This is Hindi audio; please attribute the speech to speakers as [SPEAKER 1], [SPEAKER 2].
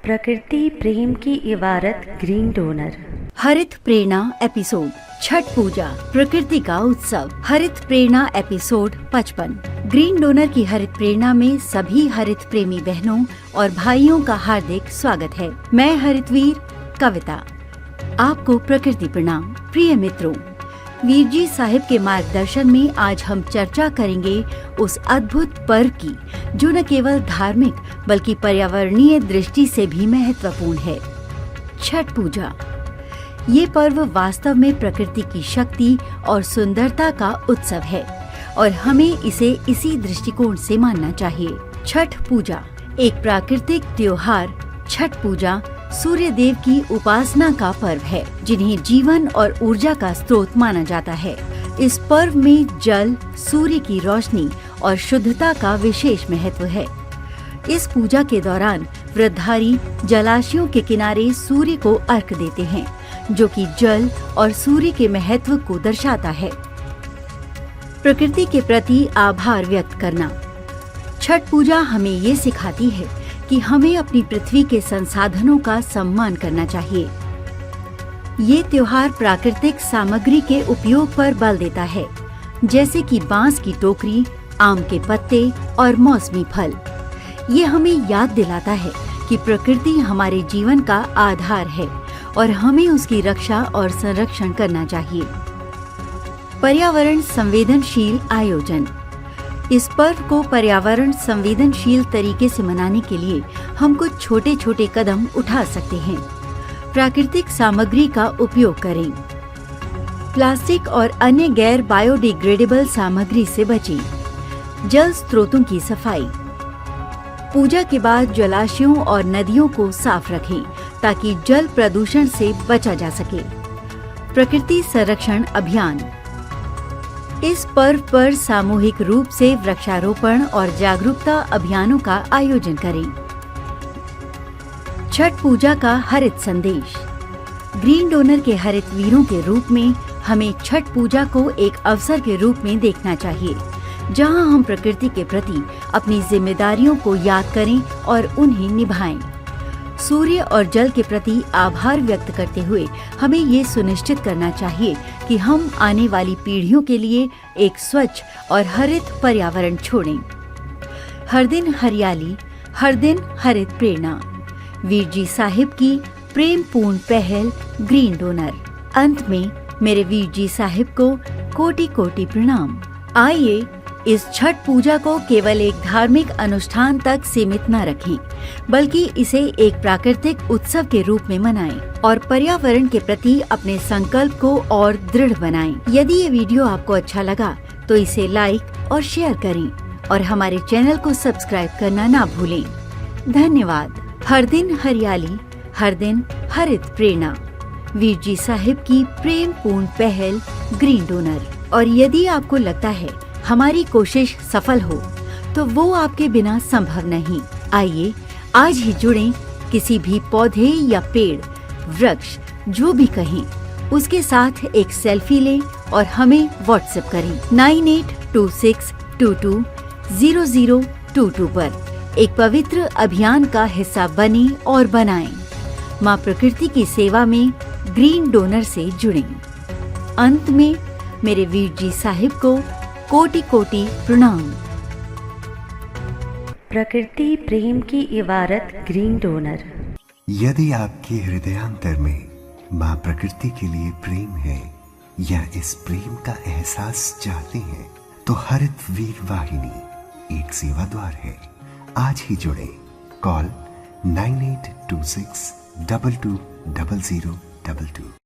[SPEAKER 1] प्रकृति प्रेम की इबारत ग्रीन डोनर।
[SPEAKER 2] हरित प्रेरणा एपिसोड छठ पूजा प्रकृति का उत्सव। हरित प्रेरणा एपिसोड 55। ग्रीन डोनर की हरित प्रेरणा में सभी हरित प्रेमी बहनों और भाइयों का हार्दिक स्वागत है। मैं हरितवीर कविता आपको प्रकृति प्रणाम। प्रिय मित्रों, वीर जी साहिब के मार्गदर्शन में आज हम चर्चा करेंगे उस अद्भुत पर्व की जो न केवल धार्मिक बल्कि पर्यावरणीय दृष्टि से भी महत्वपूर्ण है, छठ पूजा। ये पर्व वास्तव में प्रकृति की शक्ति और सुंदरता का उत्सव है और हमें इसे इसी दृष्टिकोण से मानना चाहिए। छठ पूजा एक प्राकृतिक त्योहार छठ पूजा सूर्य देव की उपासना का पर्व है, जिन्हें जीवन और ऊर्जा का स्रोत माना जाता है। इस पर्व में जल, सूर्य की रोशनी और शुद्धता का विशेष महत्व है। इस पूजा के दौरान व्रतधारी जलाशयों के किनारे सूर्य को अर्घ्य देते हैं, जो कि जल और सूर्य के महत्व को दर्शाता है। प्रकृति के प्रति आभार व्यक्त करना। छठ पूजा हमें ये सिखाती है कि हमें अपनी पृथ्वी के संसाधनों का सम्मान करना चाहिए। ये त्योहार प्राकृतिक सामग्री के उपयोग पर बल देता है, जैसे कि बांस की टोकरी, आम के पत्ते और मौसमी फल। ये हमें याद दिलाता है कि प्रकृति हमारे जीवन का आधार है और हमें उसकी रक्षा और संरक्षण करना चाहिए। पर्यावरण संवेदनशील आयोजन। इस पर्व को पर्यावरण संवेदनशील तरीके से मनाने के लिए हम कुछ छोटे छोटे कदम उठा सकते हैं। प्राकृतिक सामग्री का उपयोग करें। प्लास्टिक और अन्य गैर बायोडिग्रेडेबल सामग्री से बचें। जल स्रोतों की सफाई। पूजा के बाद जलाशयों और नदियों को साफ रखें ताकि जल प्रदूषण से बचा जा सके। प्रकृति संरक्षण अभियान। इस पर्व पर सामूहिक रूप से वृक्षारोपण और जागरूकता अभियानों का आयोजन करें। छठ पूजा का हरित संदेश। ग्रीन डोनर के हरित वीरों के रूप में हमें छठ पूजा को एक अवसर के रूप में देखना चाहिए, जहां हम प्रकृति के प्रति अपनी जिम्मेदारियों को याद करें और उन्हें निभाएं। सूर्य और जल के प्रति आभार व्यक्त करते हुए हमें ये सुनिश्चित करना चाहिए कि हम आने वाली पीढ़ियों के लिए एक स्वच्छ और हरित पर्यावरण छोड़ें। हर दिन हरियाली, हर दिन हरित प्रेरणा। वीर जी साहिब की प्रेम पूर्ण पहल ग्रीन डोनर। अंत में मेरे वीर जी साहिब को कोटि कोटि प्रणाम। आइए इस छठ पूजा को केवल एक धार्मिक अनुष्ठान तक सीमित न रखें, बल्कि इसे एक प्राकृतिक उत्सव के रूप में मनाएं और पर्यावरण के प्रति अपने संकल्प को और दृढ़ बनाएं। यदि ये वीडियो आपको अच्छा लगा तो इसे लाइक और शेयर करें और हमारे चैनल को सब्सक्राइब करना ना भूलें। धन्यवाद। हर दिन हरियाली, हर दिन हरित प्रेरणा। वीर जी साहिब की प्रेम पूर्ण पहल ग्रीन डोनर। और यदि आपको लगता है हमारी कोशिश सफल हो तो वो आपके बिना संभव नहीं। आइए आज ही जुड़ें। किसी भी पौधे या पेड़, वृक्ष, जो भी कहें, उसके साथ एक सेल्फी लें और हमें व्हाट्सएप करें 9826220022 पर। एक पवित्र अभियान का हिस्सा बने और बनाएं। माँ प्रकृति की सेवा में ग्रीन डोनर से जुड़ें। अंत में मेरे वीर जी साहिब को कोटि कोटि प्रणाम।
[SPEAKER 1] प्रकृति प्रेम की इबारत ग्रीन डोनर।
[SPEAKER 3] यदि आपके हृदयांतर में माँ प्रकृति के लिए प्रेम है या इस प्रेम का एहसास चाहते हैं, तो हरित वीर वाहिनी एक सेवा द्वार है। आज ही जुड़े। कॉल 9826220022।